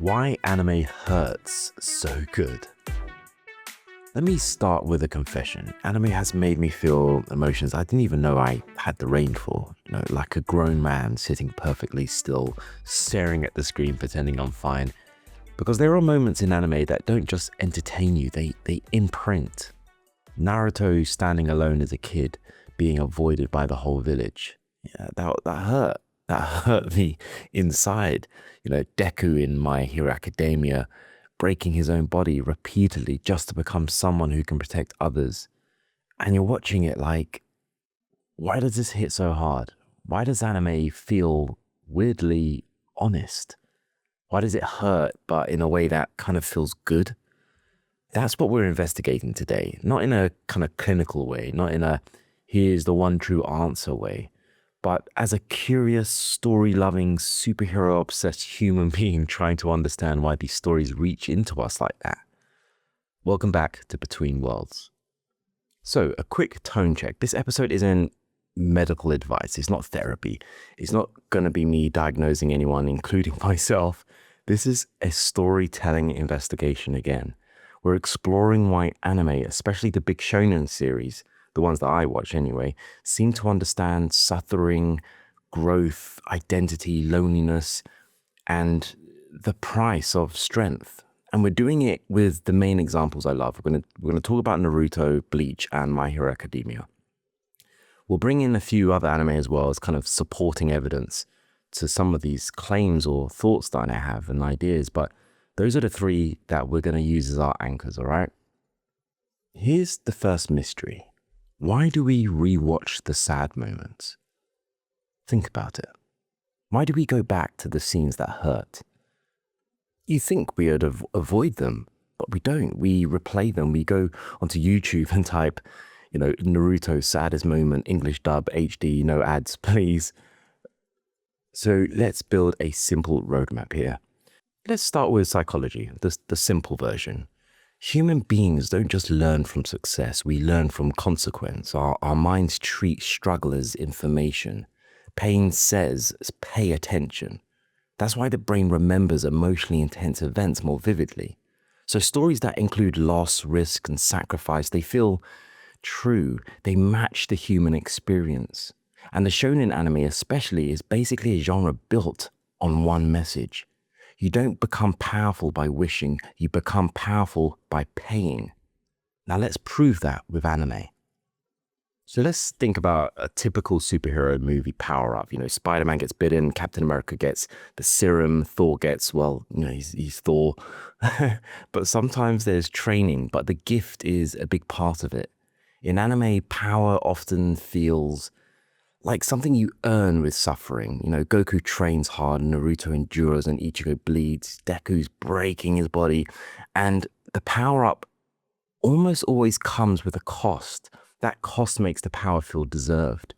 Why anime hurts so good. Let me start with a confession. Anime has made me feel emotions I didn't even know I had the range for. Like a grown man sitting perfectly still, staring at the screen, pretending I'm fine. Because there are moments in anime that don't just entertain you, they imprint. Naruto standing alone as a kid, being avoided by the whole village. Yeah, that hurt. That hurt me inside. Deku in My Hero Academia, breaking his own body repeatedly just to become someone who can protect others. And you're watching it like, why does this hit so hard? Why does anime feel weirdly honest? Why does it hurt, but in a way that kind of feels good? That's what we're investigating today. Not in a kind of clinical way, not in a here's the one true answer way, but as a curious, story-loving, superhero-obsessed human being trying to understand why these stories reach into us like that. Welcome back to Between Worlds. So, a quick tone check. This episode isn't medical advice. It's not therapy. It's not going to be me diagnosing anyone, including myself. This is a storytelling investigation again. We're exploring why anime, especially the big shōnen series, the ones that I watch anyway, seem to understand suffering, growth, identity, loneliness, and the price of strength. And we're doing it with the main examples I love. We're going to talk about Naruto, Bleach, and My Hero Academia. We'll bring in a few other anime as well as kind of supporting evidence to some of these claims or thoughts that I have and ideas, but those are the three that we're going to use as our anchors, all right? Here's the first mystery. Why do we rewatch the sad moments? Think about it. Why do we go back to the scenes that hurt? You think we would avoid them, but we don't. We replay them. We go onto YouTube and type, Naruto saddest moment, English dub, HD, no ads, please. So let's build a simple roadmap here. Let's start with psychology, the simple version. Human beings don't just learn from success, we learn from consequence. Our minds treat struggle as information. Pain says, pay attention. That's why the brain remembers emotionally intense events more vividly. So stories that include loss, risk, and sacrifice, they feel true. They match the human experience. And the shōnen anime especially is basically a genre built on one message. You don't become powerful by wishing, you become powerful by paying. Now let's prove that with anime. So let's think about a typical superhero movie power-up. Spider-Man gets bitten, Captain America gets the serum, Thor gets, he's Thor. But sometimes there's training, but the gift is a big part of it. In anime, power often feels like something you earn with suffering. Goku trains hard, Naruto endures, and Ichigo bleeds. Deku's breaking his body. And the power-up almost always comes with a cost. That cost makes the power feel deserved.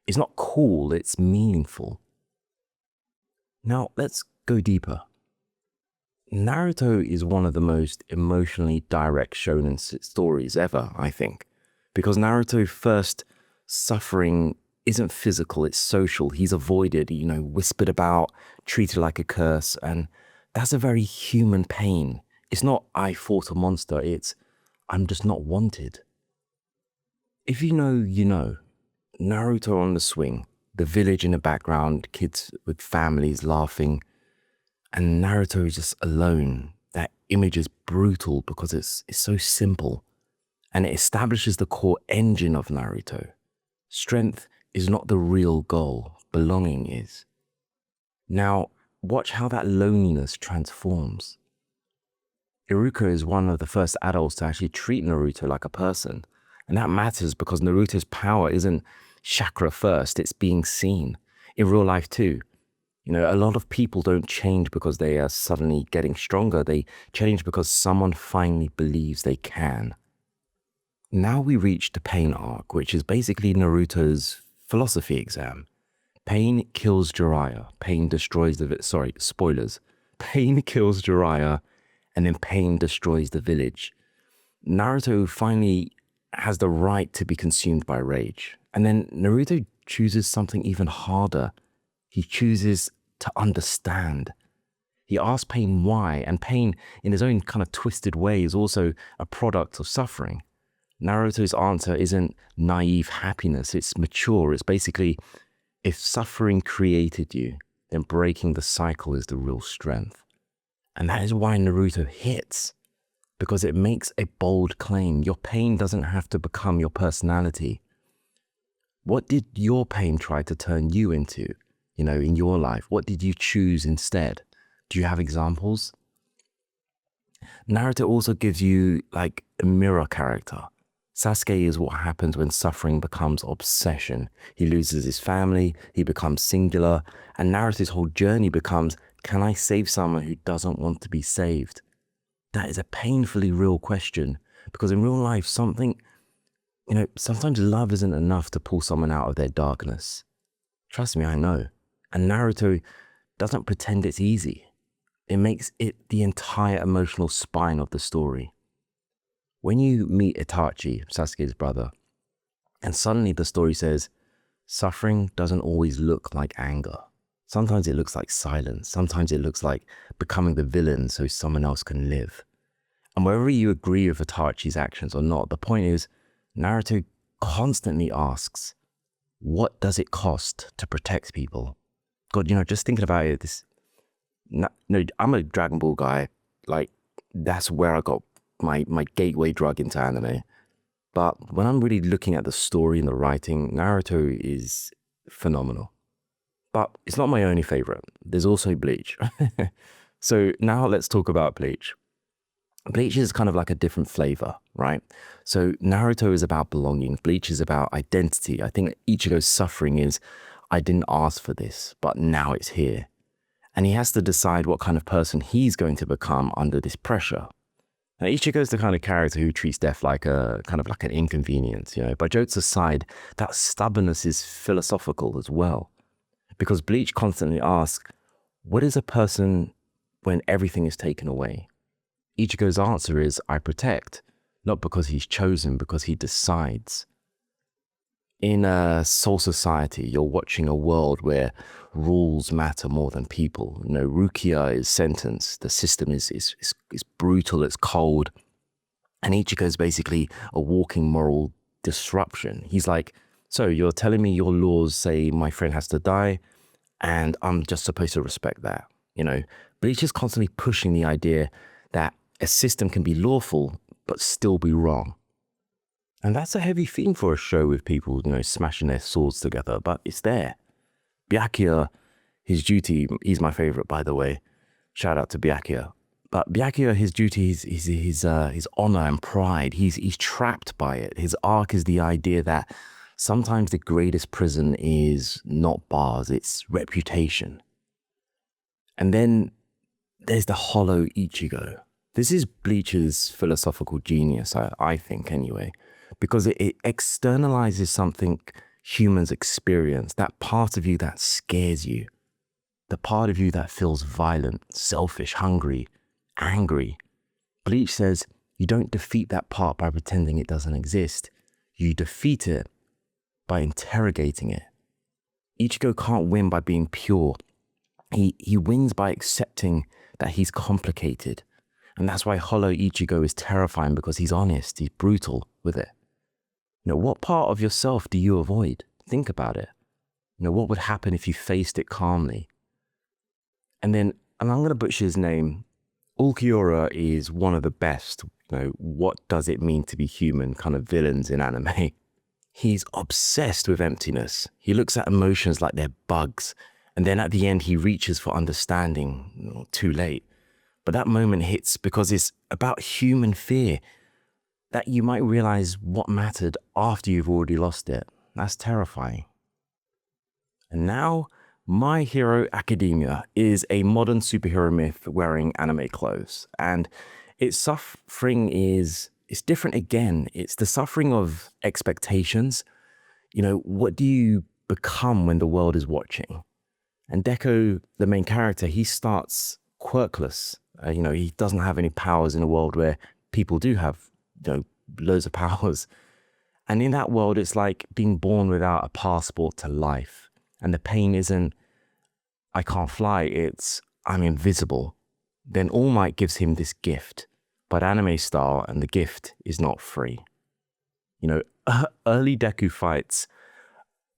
It's not cool, it's meaningful. Now, let's go deeper. Naruto is one of the most emotionally direct shōnen stories ever, I think. Because Naruto's first suffering isn't physical, it's social. He's avoided, whispered about, treated like a curse. And that's a very human pain. It's not, I fought a monster. It's, I'm just not wanted. If you know. Naruto on the swing, the village in the background, kids with families laughing. And Naruto is just alone. That image is brutal because it's so simple. And it establishes the core engine of Naruto. Strength is not the real goal, belonging is. Now, watch how that loneliness transforms. Iruka is one of the first adults to actually treat Naruto like a person. And that matters because Naruto's power isn't chakra first, it's being seen. In real life too. A lot of people don't change because they are suddenly getting stronger. They change because someone finally believes they can. Now we reach the pain arc, which is basically Naruto's philosophy exam. Pain kills Jiraiya. Pain destroys spoilers. Pain kills Jiraiya, and then pain destroys the village. Naruto finally has the right to be consumed by rage. And then Naruto chooses something even harder. He chooses to understand. He asks pain why, and pain in his own kind of twisted way is also a product of suffering. Naruto's answer isn't naive happiness, it's mature. It's basically, if suffering created you, then breaking the cycle is the real strength. And that is why Naruto hits, because it makes a bold claim. Your pain doesn't have to become your personality. What did your pain try to turn you into, in your life? What did you choose instead? Do you have examples? Naruto also gives you like a mirror character. Sasuke is what happens when suffering becomes obsession. He loses his family, he becomes singular, and Naruto's whole journey becomes, can I save someone who doesn't want to be saved? That is a painfully real question, because in real life, sometimes love isn't enough to pull someone out of their darkness. Trust me, I know. And Naruto doesn't pretend it's easy. It makes it the entire emotional spine of the story. When you meet Itachi, Sasuke's brother, and suddenly the story says, suffering doesn't always look like anger. Sometimes it looks like silence. Sometimes it looks like becoming the villain so someone else can live. And whether you agree with Itachi's actions or not, the point is, Naruto constantly asks, what does it cost to protect people? God, just thinking about it, I'm a Dragon Ball guy. Like, that's where I got my gateway drug into anime. But when I'm really looking at the story and the writing, Naruto is phenomenal. But it's not my only favorite. There's also Bleach. So now let's talk about Bleach. Bleach is kind of like a different flavor, right? So Naruto is about belonging. Bleach is about identity. I think Ichigo's suffering is, I didn't ask for this, but now it's here. And he has to decide what kind of person he's going to become under this pressure. Now, Ichigo's the kind of character who treats death like an inconvenience, But jokes aside, that stubbornness is philosophical as well. Because Bleach constantly asks, what is a person when everything is taken away? Ichigo's answer is, I protect, not because he's chosen, because he decides. In a soul society, you're watching a world where rules matter more than people. Rukia is sentenced. The system is brutal, it's cold. And Ichigo's basically a walking moral disruption. He's like, so you're telling me your laws say my friend has to die, and I'm just supposed to respect that, Bleach is constantly pushing the idea that a system can be lawful, but still be wrong. And that's a heavy theme for a show with people, smashing their swords together, but it's there. Byakuya, his duty, he's my favorite, by the way. Shout out to Byakuya. But Byakuya, his duty is his honor and pride. He's trapped by it. His arc is the idea that sometimes the greatest prison is not bars, it's reputation. And then there's the hollow Ichigo. This is Bleach's philosophical genius, I think anyway, because it externalizes something humans experience, that part of you that scares you, the part of you that feels violent, selfish, hungry, angry. Bleach says you don't defeat that part by pretending it doesn't exist. You defeat it by interrogating it. Ichigo can't win by being pure. He wins by accepting that he's complicated. And that's why Hollow Ichigo is terrifying, because he's honest, he's brutal with it. What part of yourself do you avoid? Think about it. What would happen if you faced it calmly? And I'm going to butcher his name. Ulquiorra is one of the best, what does it mean to be human kind of villains in anime. He's obsessed with emptiness. He looks at emotions like they're bugs. And then at the end, he reaches for understanding, too late. But that moment hits because it's about human fear, that you might realize what mattered after you've already lost it. That's terrifying. And now, My Hero Academia is a modern superhero myth wearing anime clothes. And its suffering it's different again. It's the suffering of expectations. What do you become when the world is watching? And Deco, the main character, he starts quirkless. He doesn't have any powers in a world where people do have, loads of powers. And in that world, it's like being born without a passport to life. And the pain isn't, I can't fly, it's, I'm invisible. Then All Might gives him this gift, but anime style, and the gift is not free. You know, early Deku fights,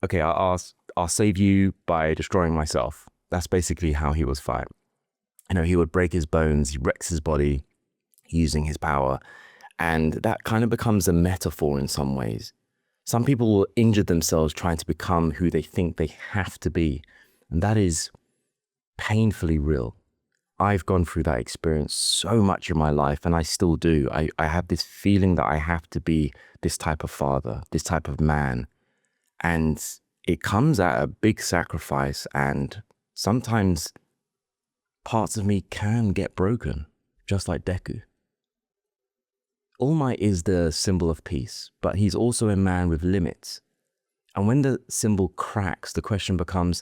okay, I'll save you by destroying myself. That's basically how he was fight. You know, he would break his bones, he wrecks his body using his power, and that kind of becomes a metaphor in some ways. Some people will injure themselves trying to become who they think they have to be, and that is painfully real. I've gone through that experience so much in my life, and I still do. I have this feeling that I have to be this type of father, this type of man. And it comes at a big sacrifice, and sometimes parts of me can get broken, just like Deku. All Might is the symbol of peace, but he's also a man with limits. And when the symbol cracks, the question becomes,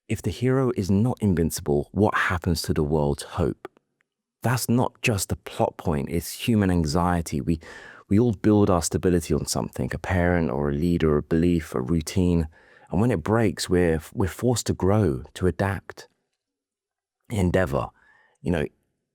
if the hero is not invincible, what happens to the world's hope? That's not just a plot point, it's human anxiety. We all build our stability on something, a parent or a leader, a belief, a routine. And when it breaks, we're forced to grow, to adapt. Endeavor, you know,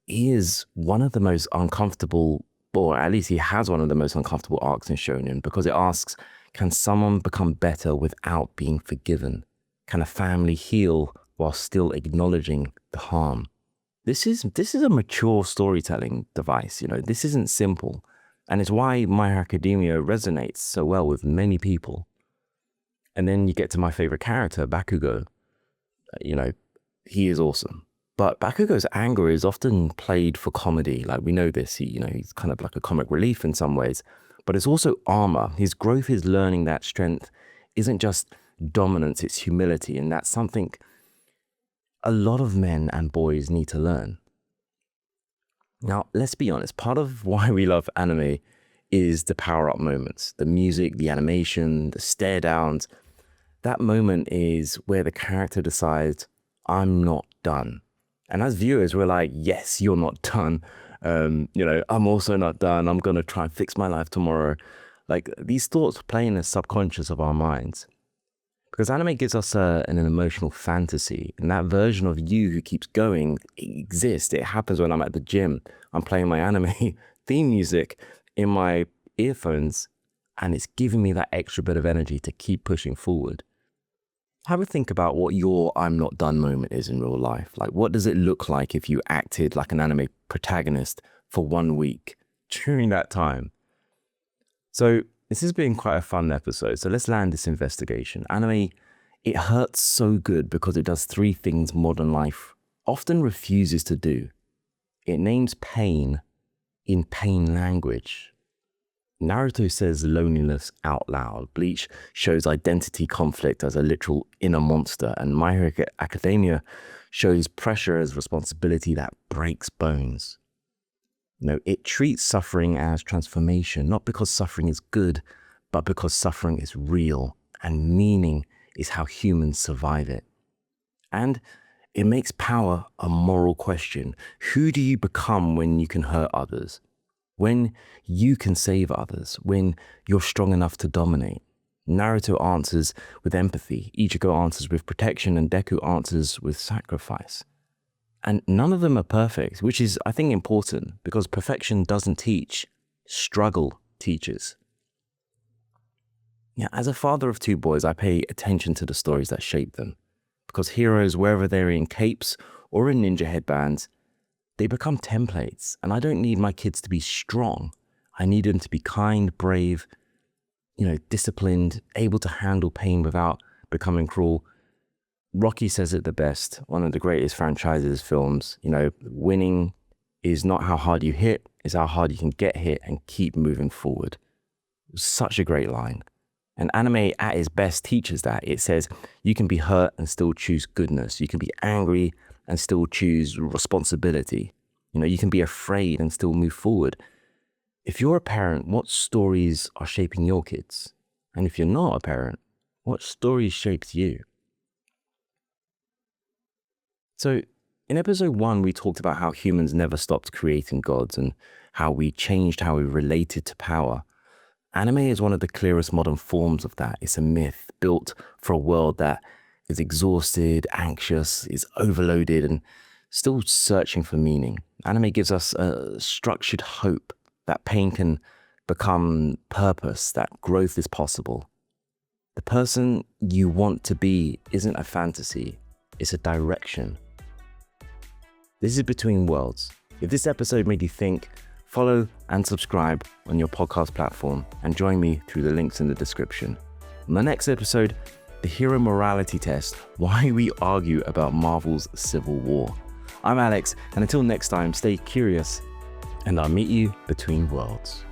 he is one of the most uncomfortable, or at least he has one of the most uncomfortable arcs in shōnen, because it asks, can someone become better without being forgiven? Can a family heal while still acknowledging the harm? This is a mature storytelling device, you know, this isn't simple. And it's why My Hero Academia resonates so well with many people. And then you get to my favorite character, Bakugo. You know, he is awesome. But Bakugo's anger is often played for comedy. Like, we know this, he's kind of like a comic relief in some ways. But it's also armor. His growth is learning that strength isn't just dominance, it's humility. And that's something a lot of men and boys need to learn. Now, let's be honest, part of why we love anime is the power-up moments, the music, the animation, the stare downs. That moment is where the character decides, I'm not done. And as viewers, we're like, yes, you're not done. I'm also not done. I'm going to try and fix my life tomorrow. Like, these thoughts play in the subconscious of our minds. Because anime gives us an emotional fantasy, and that version of you who keeps going exists. It happens when I'm at the gym. I'm playing my anime theme music in my earphones, and it's giving me that extra bit of energy to keep pushing forward. Have a think about what your I'm not done moment is in real life. Like, what does it look like if you acted like an anime protagonist for 1 week during that time? So this has been quite a fun episode. So let's land this investigation. Anime, it hurts so good because it does 3 things modern life often refuses to do. It names pain in pain language. Naruto says loneliness out loud. Bleach shows identity conflict as a literal inner monster. And My Hero Academia shows pressure as responsibility that breaks bones. It treats suffering as transformation, not because suffering is good, but because suffering is real and meaning is how humans survive it. And it makes power a moral question. Who do you become when you can hurt others? When you can save others? When you're strong enough to dominate? Naruto answers with empathy, Ichigo answers with protection, and Deku answers with sacrifice. And none of them are perfect, which is, I think, important because perfection doesn't teach, struggle teaches. Yeah, as a father of 2 boys, I pay attention to the stories that shape them because heroes, wherever they're in capes or in ninja headbands, they become templates. And I don't need my kids to be strong. I need them to be kind, brave, disciplined, able to handle pain without becoming cruel. Rocky says it the best, one of the greatest franchises films. Winning is not how hard you hit, it's how hard you can get hit and keep moving forward. Such a great line. And anime at its best teaches that. It says you can be hurt and still choose goodness. You can be angry and still choose responsibility. You can be afraid and still move forward. If you're a parent, what stories are shaping your kids? And if you're not a parent, what stories shapes you? So in episode 1, we talked about how humans never stopped creating gods and how we changed how we related to power. Anime is one of the clearest modern forms of that. It's a myth built for a world that is exhausted, anxious, is overloaded, and still searching for meaning. Anime gives us a structured hope that pain can become purpose, that growth is possible. The person you want to be isn't a fantasy, it's a direction. This is Between Worlds. If this episode made you think, follow and subscribe on your podcast platform and join me through the links in the description. In the next episode, the hero morality test, why we argue about Marvel's Civil War. I'm Alex, and until next time, stay curious, and I'll meet you between worlds.